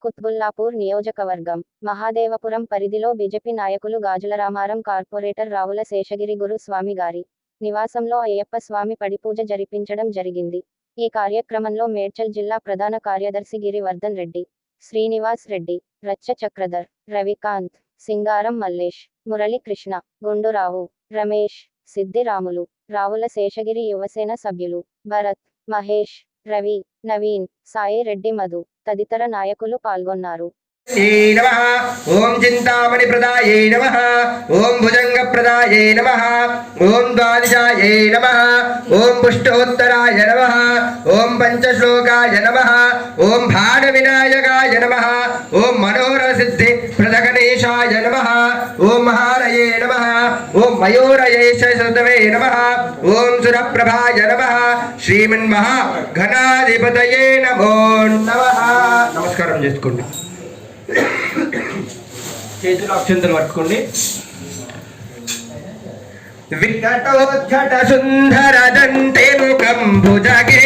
కుత్బుల్లాపూర్ నియోజకవర్గం మహాదేవపురం పరిధిలో బీజేపీ నాయకులు గాజుల రామారం కార్పొరేటర్ రావుల శేషగిరి గురు స్వామి గారి నివాసంలో అయ్యప్ప స్వామి పడిపూజ జరిపించడం జరిగింది. ఈ కార్యక్రమంలో మేడ్చల్ జిల్లా ప్రధాన కార్యదర్శి గిరివర్ధన్ రెడ్డి, శ్రీనివాస్ రెడ్డి, రచ్చ చక్రధర్, రవికాంత్, సింగారం మల్లేష్, మురళీకృష్ణ, గుండురావు, రమేష్, సిద్దిరాములు, రావుల శేషగిరి యువసేన సభ్యులు భరత్, మహేష్, రవి, నవీన్, సాయి రెడ్డి, మధు తదితర నాయకులు పాల్గొన్నారు. ఓం చింతామణి ప్రదాయే నమః. ఓం భుజంగ ప్రదాయే నమః. ఓం ద్వాదశాయే నమః. ఓం పుష్టోత్తరాయ నమః. ఓం పంచశ్లోకాయ నమః. ఓం భాణ వినాయకాయ నమః. ఓం మనోరథ సిద్ధి ప్రదగణేశాయ నమః. ఓం మహారయే నమః. ఓం మయూరయేశ సతవే నమః. ఓం సురప్రభాయ నమః. శ్రీమన్మహా ఘనాధిపతయే నమో నమః. నమస్కారం చేసుకోండి. చేతులు అక్షంతలు పట్టుకోండి. వికటోజ్జట సుందర దంతే ముఖం భుజగి